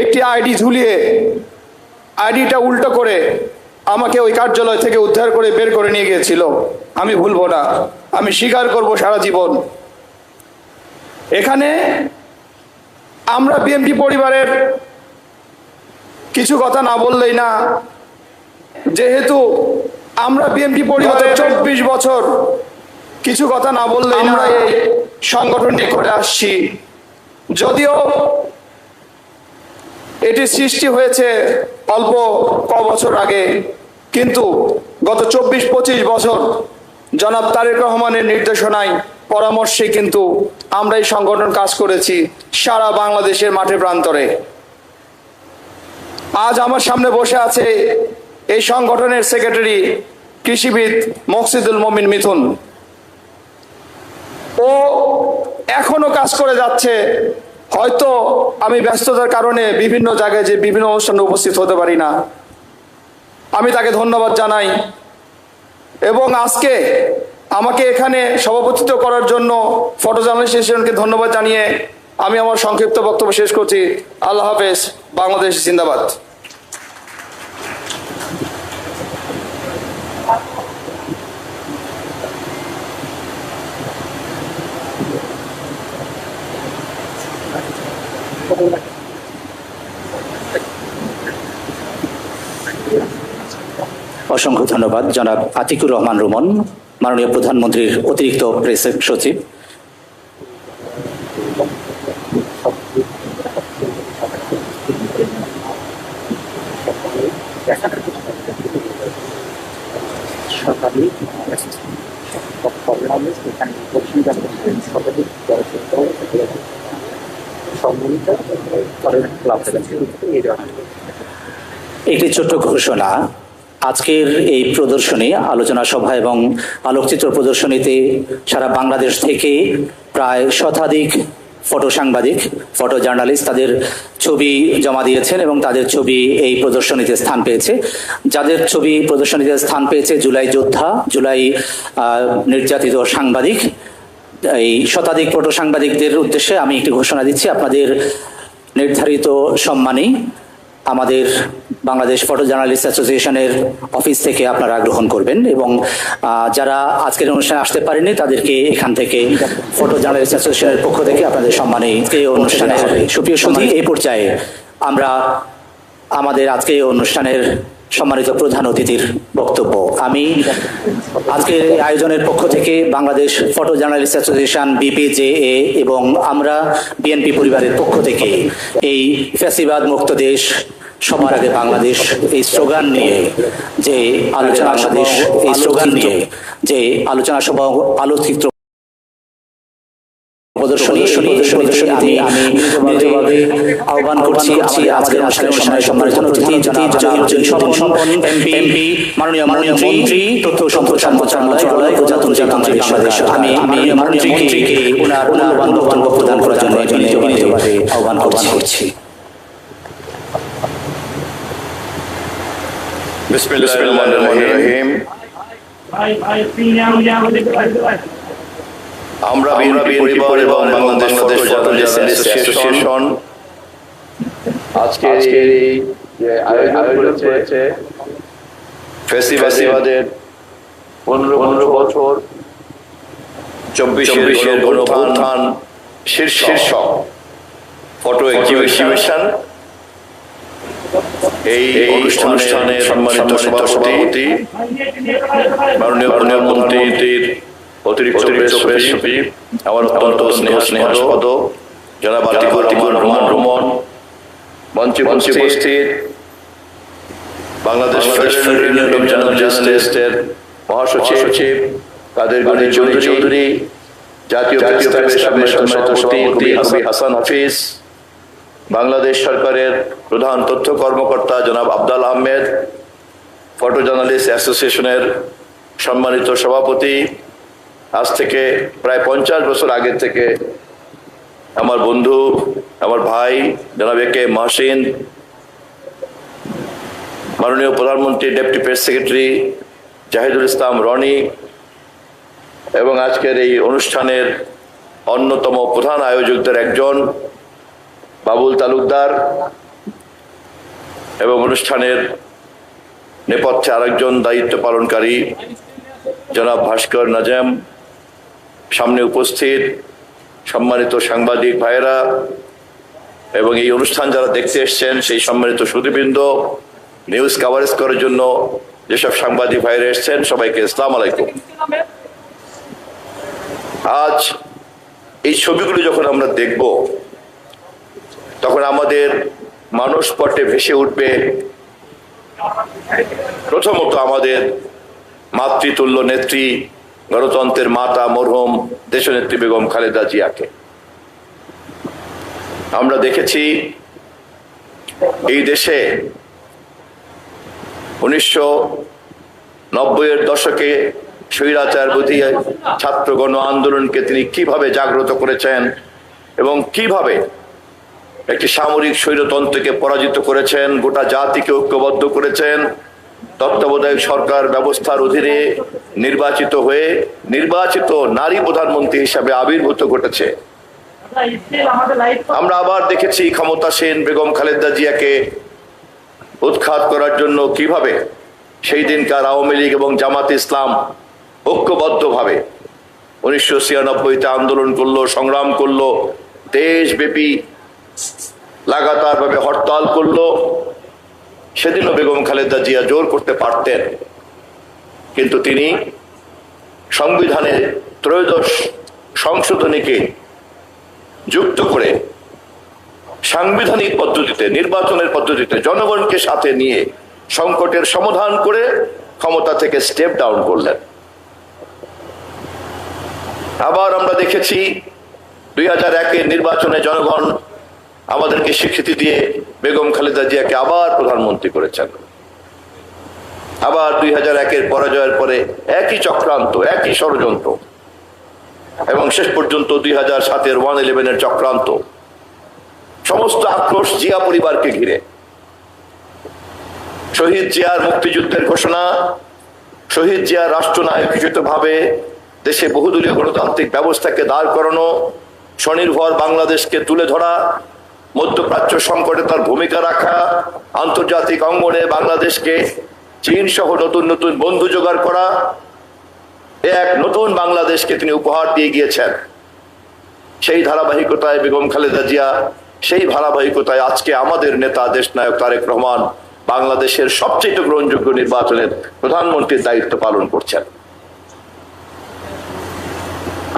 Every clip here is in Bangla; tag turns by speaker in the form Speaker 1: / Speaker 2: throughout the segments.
Speaker 1: একটি আইডি ঝুলিয়ে আইডিটা উল্টো করে আমাকে ওই কার্যালয় থেকে উদ্ধার করে বের করে নিয়ে গিয়েছিল। আমি ভুলবো না, আমি স্বীকার করব সারা জীবন। এখানে আমরা বিএনপি পরিবারের কিছু কথা না বললেই না, যেহেতু আমরা বিএনপি পরিবারের 24 বছর কিছু কথা না বললেই আমরা এই সংগঠনটি করে আসছি। যদিও এটি সৃষ্টি হয়েছে অল্প বছর আগে, কিন্তু গত 24-25 বছর জনাব তারেক রহমানের নির্দেশনায় পরামর্শে কিন্তু আমরা এই সংগঠন কাজ করেছি সারা বাংলাদেশের মাঠে প্রান্তরে। আজ আমার সামনে বসে আছে এই সংগঠনের সেক্রেটারি কৃষিবিদ মকসুদুল মমিন মিথুন। ও এখনো কাজ করে যাচ্ছে। হয়তো আমি ব্যস্ততার কারণে বিভিন্ন জায়গায় যে বিভিন্ন অনুষ্ঠানে উপস্থিত হতে পারি না, আমি তাকে ধন্যবাদ জানাই। এবং আজকে আমাকে এখানে সভাপতিত্ব করার জন্য ফটো জার্নালিস্টকে ধন্যবাদ জানিয়ে আমি আমার সংক্ষিপ্ত বক্তব্য শেষ করছি। আল্লাহ হাফেজ। বাংলাদেশ জিন্দাবাদ।
Speaker 2: অসংখ্য ধন্যবাদ জনাব আতিকুর রহমান রুমন, মাননীয় প্রধানমন্ত্রীর অতিরিক্ত প্রেস সচিব। একটি ছোট্ট ঘোষণা, আজকের এই প্রদর্শনী, আলোচনা সভা এবং আলোকচিত্র প্রদর্শনীতে সারা বাংলাদেশ থেকে প্রায় শতাধিক ফটো সাংবাদিক, ফটো জার্নালিস্ট তাদের ছবি জমা দিয়েছেন এবং তাদের ছবি এই প্রদর্শনীতে স্থান পেয়েছে। যাদের ছবি প্রদর্শনীতে স্থান পেয়েছে জুলাই যোদ্ধা, জুলাই নির্যাতিত সাংবাদিক, এই শতাধিক ফটো সাংবাদিকদের উদ্দেশ্যে আমি একটি ঘোষণা দিচ্ছি। আপনাদের নির্ধারিত সম্মানী আমাদের বাংলাদেশ ফটো জার্নালিস্ট অ্যাসোসিয়েশনের অফিস থেকে আপনারা গ্রহণ করবেন এবং যারা আজকের অনুষ্ঠানে আসতে পারেননি তাদেরকে এখান থেকে ফটো জার্নালিস্ট অ্যাসোসিয়েশনের পক্ষ থেকে আপনাদের সম্মানে এই অনুষ্ঠানে হবে। সুপ্রিয় সুধী, এই পর্যায়ে আমরা আমাদের আজকে এই অনুষ্ঠানের সম্মানিত প্রধান অতিথির বক্তব্য। আমি আজকের আয়োজনের পক্ষ থেকে বাংলাদেশ ফটো জার্নালিস্ট অ্যাসোসিয়েশন বিপিজেএ এবং আমরা বিএনপি পরিবারের পক্ষ থেকে এই ফ্যাসিবাদ মুক্ত দেশ সবার আগে বাংলাদেশ এই স্লোগান নিয়ে যে আলোচনা সভা আলোচিত্র প্রদর্শনী আমি আহ্বান করছি আজকের অনুষ্ঠানের সম্মানিত অতিথি জনাব স্বপন এমপি, মাননীয় মন্ত্রী তথ্য সম্প্রচার মন্ত্রণালয়, প্রজাতন্ত্রী বাংলাদেশ। আমি মাননীয় মন্ত্রীকে ওনার বক্তব্য প্রদান করার জন্য বিনীতভাবে আহ্বান করছি।
Speaker 3: বিসমিল্লাহির-রহমানির-রহিম। আমরা বিএনপি পরিবার এবং বাংলাদেশ ফটো জার্নালিস্ট অ্যাসোসিয়েশন আজকে যে আয়োজন করেছে ফ্যাসিবাদের 15 বছর 24 গণঅভ্যুত্থান শীর্ষক ফটো এক্সিবিশন, এই অনুষ্ঠানের সম্মানিত সভাপতি মাননীয় প্রধানমন্ত্রীর অতিরিক্ত প্রেস সচিব, আমার অত্যন্ত স্নেহাস্পদ জনাব আতিকুর রহমান রুমন, মঞ্চে উপস্থিত বাংলাদেশ ফেডারেল ইউনিয়ন অফ জার্নালিস্টের মহাসচিব কাদের গনি চৌধুরী, জাতীয় প্রেস সভাপতি হাসান হাফিজ, বাংলাদেশ সরকারের প্রধান তথ্য কর্মকর্তা জনাব আবদাল আহমেদ, ফটো জার্নালিস্ট অ্যাসোসিয়েশনের সম্মানিত সভাপতি, আজ থেকে প্রায় 50 বছর আগে থেকে আমার বন্ধু, আমার ভাই জনাব একে মাহসিন, মাননীয় প্রধানমন্ত্রী ডেপুটি প্রেস সেক্রেটারি জাহিদুল ইসলাম রনি এবং আজকের এই অনুষ্ঠানের অন্যতম প্রধান আয়োজকদের একজন বাবুল তালুকদার, এবং অনুষ্ঠানের নেপথ্যে আরেকজন দায়িত্ব পালনকারী জনাব ভাস্কর নাজেম, সামনে উপস্থিত সম্মানিত সাংবাদিক ভাইয়েরা এবং এই অনুষ্ঠান যারা দেখতে এসছেন সেই সম্মানিত সুধীবৃন্দ, নিউজ কাভারেজ করার জন্য যেসব সাংবাদিক ভাইয়েরা এসছেন সবাইকে আসসালামু আলাইকুম। আজ এই ছবিগুলো যখন আমরা দেখব তখন আমাদের মানসপটে ভেসে উঠবে প্রথমত আমাদের মাতৃতুল্য নেত্রী, গণতন্ত্রের মাতা মরহুম দেশনেত্রী বেগম খালেদা জিয়াকে। আমরা দেখেছি এই দেশে 1990-এর দশকে স্বৈরাচার বিরোধী ছাত্র গণ আন্দোলনকে তিনি কিভাবে জাগ্রত করেছেন এবং কিভাবে একটি সামরিক স্বৈরতন্ত্রকে পরাজিত করেছেন, গোটা জাতিকে ঐক্যবদ্ধ করেছেন, তত্ত্বাবধায়ক সরকার ব্যবস্থার অধীনে নির্বাচিত হয়ে নির্বাচিত নারী প্রধানমন্ত্রী হিসাবে আবির্ভূত ঘটেছে। আমরা আবার দেখেছি ক্ষমতাসীন বেগম খালেদা জিয়াকে উৎখাত করার জন্য কিভাবে সেই দিনকার আওয়ামী লীগ এবং জামাত ইসলাম ঐক্যবদ্ধভাবে 1996-তে আন্দোলন করলো, সংগ্রাম করলো, দেশব্যাপী লাগাতার ভাবে হরতাল করলো। সেদিনও বেগম খালেদা জিয়া জোর করতে পারতেন, কিন্তু তিনি সংবিধানের ত্রয়োদশ সংশোধনীকে যুক্ত করে সাংবিধানিক পদ্ধতিতে, নির্বাচনের পদ্ধতিতে জনগণকে সাথে নিয়ে সংকটের সমাধান করে ক্ষমতা থেকে স্টেপ ডাউন করলেন। আবার আমরা দেখেছি 2001-এর নির্বাচনে জনগণ আমাদেরকে স্বীকৃতি দিয়ে বেগম খালেদা জিয়াকে আবার প্রধানমন্ত্রী করেছেন। আবার 2001-এর পরাজয়ের পরে একই চক্রান্ত, একই ষড়যন্ত্র এবং শেষ পর্যন্ত 2007-এর 1/11-এর চক্রান্ত, সমস্ত আক্রোশ জিয়া পরিবারকে ঘিরে। শহীদ জিয়ার মুক্তিযুদ্ধের ঘোষণা, শহীদ জিয়ার রাষ্ট্রনায়ক হিসেবে দেশে বহুদলীয় গণতান্ত্রিক ব্যবস্থাকে দাঁড় করানো, স্বনির্ভর বাংলাদেশকে তুলে ধরা, মধ্যপ্রাচ্য সংকটে তার ভূমিকা রাখা, আন্তর্জাতিক অঙ্গনে বাংলাদেশকে চীন সহ নতুন নতুন বন্ধু জোগাড় করা, এক নতুন বাংলাদেশকে তিনি উপহার দিয়ে গিয়েছেন। সেই ধারাবাহিকতায় বেগম খালেদা জিয়া, সেই ধারাবাহিকতায় আজকে আমাদের নেতা দেশনায়ক তারেক রহমান বাংলাদেশের সবচেয়ে গ্রহণযোগ্য নির্বাচনের প্রধানমন্ত্রীর দায়িত্ব পালন করছেন।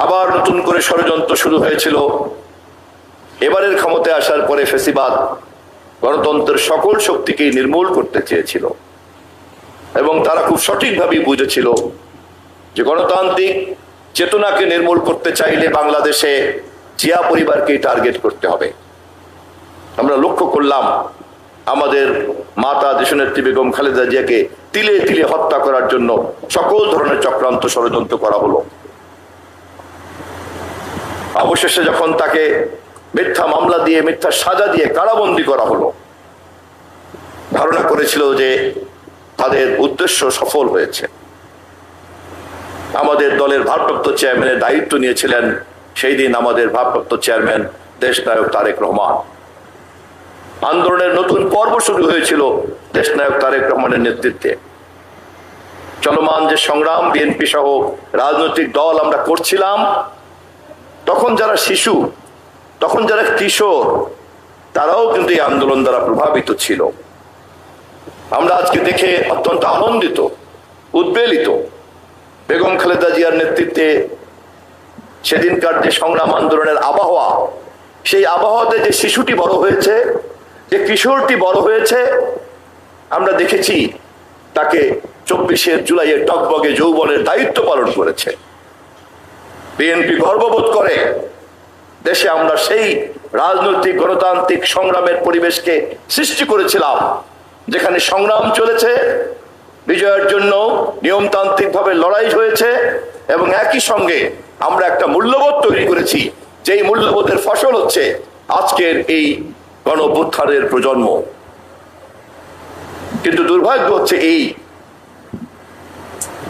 Speaker 3: আবার নতুন করে ষড়যন্ত্র শুরু হয়েছিল। এবারের ক্ষমতায় আসার পরে ফ্যাসিবাদ গণতন্ত্রের সকল শক্তিকেই নির্মূল করতে চেয়েছিল এবং তারা খুব সঠিকভাবেই বুঝেছিল যে গণতান্ত্রিক চেতনাকে নির্মূল করতে চাইলে বাংলাদেশে জিয়া পরিবারকেই টার্গেট করতে হবে। আমরা লক্ষ্য করলাম আমাদের মাতা দেশনেত্রী বেগম খালেদা জিয়াকে তিলে তিলে হত্যা করার জন্য সকল ধরনের চক্রান্ত ষড়যন্ত্র করা হলো। অবশেষে যখন তাকে মিথ্যা মামলা দিয়ে, মিথ্যা সাজা দিয়ে কারাবন্দী করা হলো, ধারণা করেছিল যে তাদের উদ্দেশ্য সফল হয়েছে। আমাদের দলের ভারপ্রাপ্ত চেয়ারম্যানের দায়িত্ব নিয়েছিলেন সেই দিন আমাদের ভারপ্রাপ্ত চেয়ারম্যান দেশনায়ক তারেক রহমান। আন্দোলনের নতুন পর্ব শুরু হয়েছিল দেশনায়ক তারেক রহমানের নেতৃত্বে। চলমান যে সংগ্রাম বিএনপি সহ রাজনৈতিক দল আমরা করছিলাম, তখন যারা শিশু, তখন যারা কিশোর, তারাও কিন্তু এই আন্দোলন দ্বারা প্রভাবিত ছিল। আমরা আজকে দেখে অত্যন্ত আনন্দিত, উদ্বেলিত। বেগম খালেদা জিয়ার নেতৃত্বে সেদিনকার যে সংগ্রাম আন্দোলনের আবহাওয়া, সেই আবহাওয়াতে যে শিশুটি বড় হয়েছে, যে কিশোরটি বড় হয়েছে, আমরা দেখেছি তাকে 24শে জুলাইয়ের টকবগে যৌবনের দায়িত্ব পালন করেছে। বিএনপি গর্ববোধ করে দেশে আমরা সেই রাজনৈতিক গণতান্ত্রিক সংগ্রামের পরিবেশকে সৃষ্টি করেছিলাম, যেখানে সংগ্রাম চলেছে, বিজয়ের জন্য নিয়মতান্ত্রিকভাবে লড়াই হয়েছে এবং একই সঙ্গে আমরা একটা মূল্যবোধ তৈরি করেছি, যেই মূল্যবোধের ফসল হচ্ছে আজকের এই গণঅভ্যুত্থানের প্রজন্ম। কিন্তু দুর্ভাগ্য হচ্ছে এই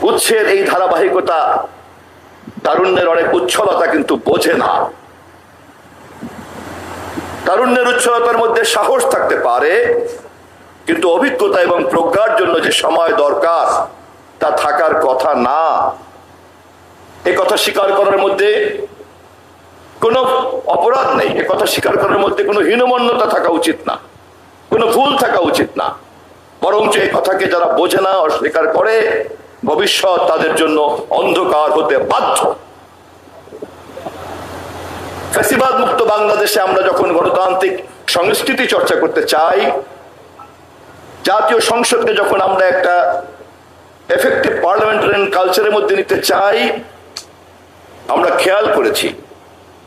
Speaker 3: উৎসের এই ধারাবাহিকতা, তারুণ্যের অনেক উচ্ছলতা কিন্তু বোঝে না। তারুণ্যের উচ্ছলতার মধ্যে সাহস থাকতে পারে, কিন্তু অভিজ্ঞতা এবং প্রজ্ঞার জন্য যে সময় দরকার তা থাকার কথা না। এ কথা স্বীকার করার মধ্যে কোনো অপরাধ নেই, এ কথা স্বীকার করার মধ্যে কোনো হীনমন্যতা থাকা উচিত না, কোনো ভুল থাকা উচিত না। বরঞ্চ এই কথাকে যারা বোঝে না, অস্বীকার করে, ভবিষ্যৎ তাদের জন্য অন্ধকার হতে বাধ্য। ফ্যাসিবাদ মুক্ত বাংলাদেশে আমরা যখন গণতান্ত্রিক সংস্কৃতি চর্চা করতে চাই, জাতীয় সংসদকে যখন আমরা একটা এফেক্টিভ পার্লামেন্টারিয়ান কালচারের মধ্যে নিতে চাই, আমরা খেয়াল করেছি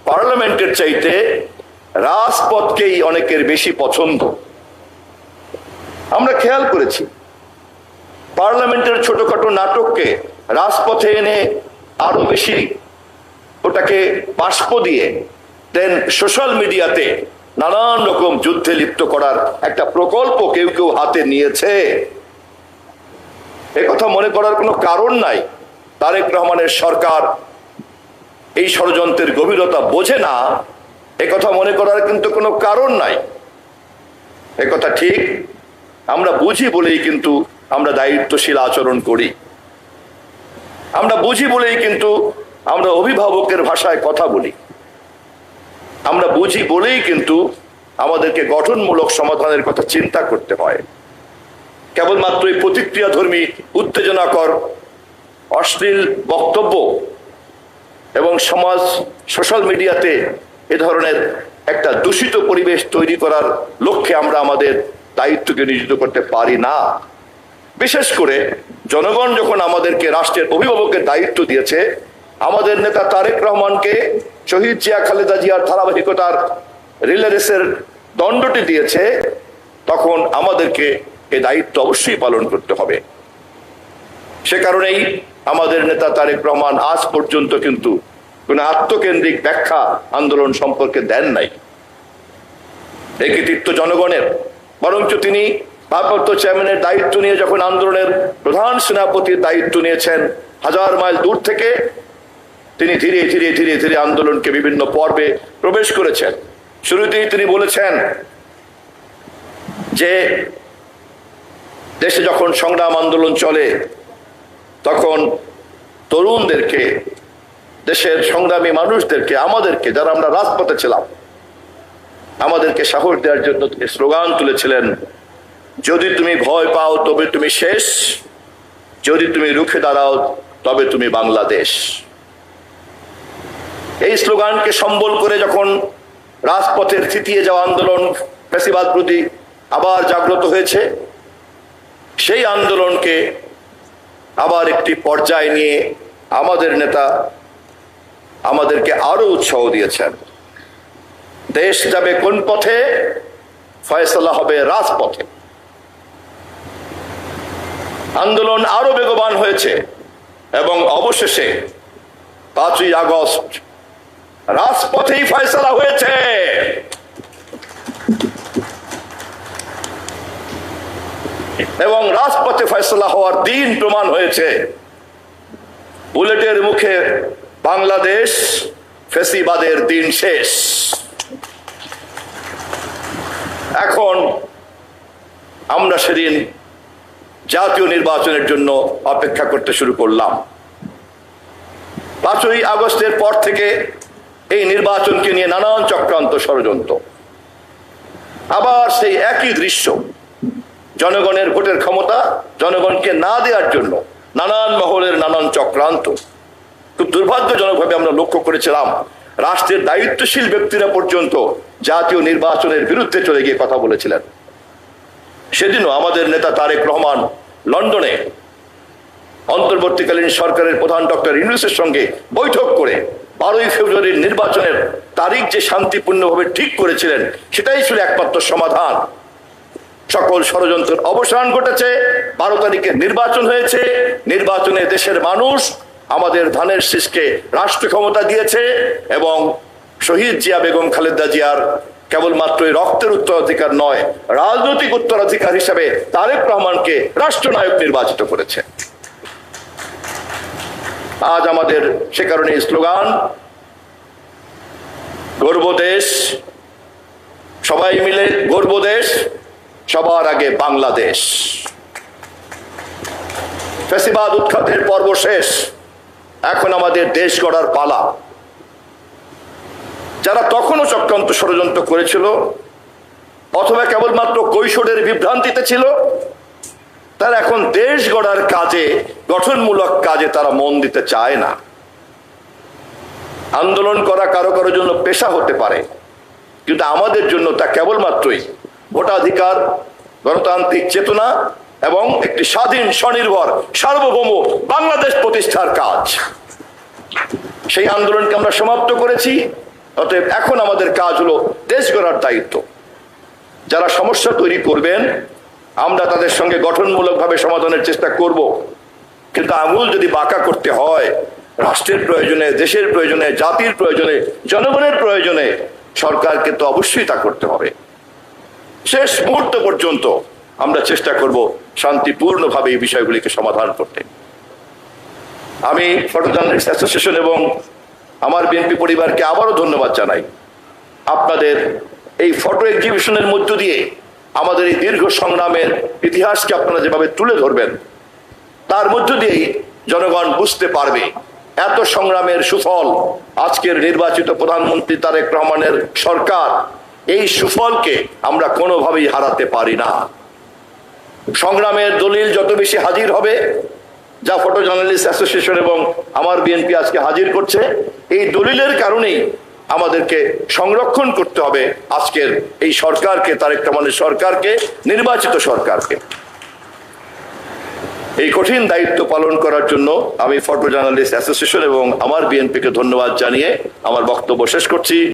Speaker 3: পার্লামেন্টের চাইতে রাজপথকেই অনেকের বেশি পছন্দ। আমরা খেয়াল করেছি পার্লামেন্টের ছোটখাটো নাটককে রাজপথে এনে আরো বেশি ওটাকে বাষ্প দিয়ে দেন সোশ্যাল মিডিয়াতে নানান রকম যুদ্ধে লিপ্ত করার একটা প্রকল্প কেউ কেউ হাতে নিয়েছে। একথা মনে করার কোনো কারণ নাই তারেক রহমানের সরকার এই ষড়যন্ত্রের গভীরতা বোঝে না, একথা মনে করার কিন্তু কোনো কারণ নাই। একথা ঠিক, আমরা বুঝি বলেই কিন্তু আমরা দায়িত্বশীল আচরণ করি, আমরা বুঝি বলেই কিন্তু আমরা অভিভাবকের ভাষায় কথা বলি, আমরা বুঝি বলেই কিন্তু আমাদেরকে গঠনমূলক সমাধানের কথা চিন্তা করতে হয়। কেবলমাত্রই প্রতিক্রিয়াধর্মী, উত্তেজনাকর, অশ্লীল বক্তব্য এবং সমাজ সোশ্যাল মিডিয়াতে এ ধরনের একটা দূষিত পরিবেশ তৈরি করার লক্ষ্যে আমরা আমাদের দায়িত্বকে নিয়োজিত করতে পারি না। বিশেষ করে জনগণ যখন আমাদেরকে রাষ্ট্রের অভিভাবকের দায়িত্ব দিয়েছে, আমাদের নেতা তারেক রহমানকে শহীদ জিয়া খালেদা জিয়ার ধারাবাহিকতার রিলে রেসের দণ্ডটি দিয়েছে, তখন আমাদেরকে এ দায়িত্ব অবশ্যই পালন করতে হবে। সে কারণেই আমাদের নেতা তারেক রহমান আজ পর্যন্ত কিন্তু কোন আত্মকেন্দ্রিক ব্যাখ্যা আন্দোলন সম্পর্কে দেন নাই। এই কৃতিত্ব জনগণের, বরঞ্চ তিনি ভারপ্রাপ্ত চেয়ারম্যানের দায়িত্ব নিয়ে যখন আন্দোলনের প্রধান সেনাপতির দায়িত্ব নিয়েছেন, হাজার মাইল দূর থেকে তিনি ধীরে ধীরে ধীরে ধীরে আন্দোলনকে বিভিন্ন পর্বে প্রবেশ করেছেন। শুরুতেই তিনি বলেছেন যে দেশে যখন সংগ্রাম আন্দোলন চলে তখন তরুণদেরকে, দেশের সংগ্রামী মানুষদেরকে, আমাদেরকে যারা আমরা রাজপথে ছিলাম, আমাদেরকে সাহস দেওয়ার জন্য তিনি স্লোগান তুলেছিলেন, যদি তুমি ভয় পাও তবে তুমি শেষ, যদি তুমি রুখে দাঁড়াও তবে তুমি বাংলাদেশ। এই স্লোগানকে সম্বল করে যখন রাজপথের থিতিয়ে যাওয়া আন্দোলন ফ্যাসিবাদ বিরোধী আবার জাগ্রত হয়েছে, সেই আন্দোলনকে আবার একটি পর্যায়ে নিয়ে আমাদের নেতা আমাদেরকে আরো উৎসাহ দিয়েছেন। দেশ যাবে কোন পথে, ফয়সালা হবে রাজপথে। আন্দোলন আরো বেগবান হয়েছে এবং অবশেষে 5ই আগস্ট রাজপথেই ফয়সালা হয়েছে। এবং রাজপথে ফয়সালা হওয়ার দিন প্রমাণ হয়েছে। বুলেটের মুখে বাংলাদেশ, ফ্যাসিবাদের দিন শেষ। এখন আমরা সেদিন জাতীয় নির্বাচনের জন্য অপেক্ষা করতে শুরু করলাম। 5ই আগস্টের পর থেকে এই নির্বাচনকে নিয়ে নানান চক্রান্ত, ষড়যন্ত্র, আবার সেই একই দৃশ্য, জনগণের ভোটের ক্ষমতা জনগণকে না দেওয়ার জন্য নানান মহলের নানান চক্রান্ত। খুব দুর্ভাগ্যজনকভাবে আমরা লক্ষ্য করেছিলাম রাষ্ট্রের দায়িত্বশীল ব্যক্তিরা পর্যন্ত জাতীয় নির্বাচনের বিরুদ্ধে চলে গিয়ে কথা বলেছিলেন। সেদিনও আমাদের নেতা তারেক রহমান লন্ডনে অন্তর্বর্তীকালীন সরকারের প্রধান ডক্টর ইউনূসের সঙ্গে বৈঠক করে 12ই ফেব্রুয়ারির নির্বাচনের তারিখ যে শান্তিপূর্ণভাবে ঠিক করেছিলেন, সেটাই ছিল একমাত্র সমাধান। সকল ষড়যন্ত্রের অবসান ঘটেছে। 12 তারিখে নির্বাচন হয়েছে। নির্বাচনে দেশের মানুষ আমাদের ধানের শীষকে রাষ্ট্র ক্ষমতা দিয়েছে এবং শহীদ জিয়া বেগম খালেদা জিয়ার কেবলমাত্রই রক্তের উত্তরাধিকার নয়, রাজনৈতিক উত্তরাধিকার হিসাবে তারেক রহমানকে রাষ্ট্রনায়ক নির্বাচিত করেছে। আজ আমাদের সে কারণে স্লোগান, গর্ব দেশ, সবাই মিলে গর্ব দেশ, সবার আগে বাংলাদেশ। ফ্যাসিবাদ উৎখাতের পর্ব শেষ, এখন আমাদের দেশ গড়ার পালা। যারা তখনও চক্রান্ত ষড়যন্ত্র করেছিল অথবা কেবলমাত্র কৈশোরের বিভ্রান্তিতে ছিল, তারা এখন দেশ গড়ার কাজে, গঠনমূলক কাজে তারা মন দিতে চায় না। আন্দোলন করা কারো কারোর জন্য পেশা হতে পারে, কিন্তু আমাদের জন্য তা কেবলমাত্রই ভোটাধিকার, গণতান্ত্রিক চেতনা এবং একটি স্বাধীন, স্বনির্ভর, সার্বভৌম বাংলাদেশ প্রতিষ্ঠার কাজ। সেই আন্দোলনকে আমরা সমাপ্ত করেছি। অতএব এখন আমাদের কাজ হলো দেশ গড়ার দায়িত্ব। যারা সমস্যা তৈরি করবেন আমরা তাদের সঙ্গে গঠনমূলকভাবে সমাধানের চেষ্টা করব, কিন্তু আঙুল যদি বাঁকা করতে হয় রাষ্ট্রের প্রয়োজনে, দেশের প্রয়োজনে, জাতির প্রয়োজনে, জনগণের প্রয়োজনে, সরকারকে তো অবশ্যই তা করতে হবে। শেষ মুহূর্ত পর্যন্ত আমরা চেষ্টা করব শান্তিপূর্ণভাবে এই বিষয়গুলিকে সমাধান করতে। আমি ফটো জার্নালিস্ট অ্যাসোসিয়েশন এবং আমার বিএনপি পরিবারকে আবারও ধন্যবাদ জানাই। আপনাদের এই ফটো এক্সিবিশনের মধ্য দিয়ে আমাদের এই দীর্ঘ সংগ্রামের ইতিহাসকে আপনারা যেভাবে তুলে ধরবেন, তার মধ্য দিয়েই জনগণ বুঝতে পারবে এত সংগ্রামের সুফল আজকের নির্বাচিত প্রধানমন্ত্রী তারেক রহমানের সরকার, এই সুফলকে আমরা কোনোভাবেই হারাতে পারি না। সংগ্রামের দলিল যত বেশি হাজির হবে, যা ফটো জার্নালিস্ট অ্যাসোসিয়েশন এবং আমার বিএনপি আজকে হাজির করছে, এই দলিলের কারণেই আমাদেরকে সংরক্ষণ করতে হবে আজকের এই সরকারকে, তারেক রহমানের সরকারকে, নির্বাচিত সরকারকে। এই কঠিন দায়িত্ব পালন করার জন্য আমি ফটো জার্নালিস্ট অ্যাসোসিয়েশন এবং আমার বিএনপিকে ধন্যবাদ জানিয়ে আমার বক্তব্য শেষ করছি।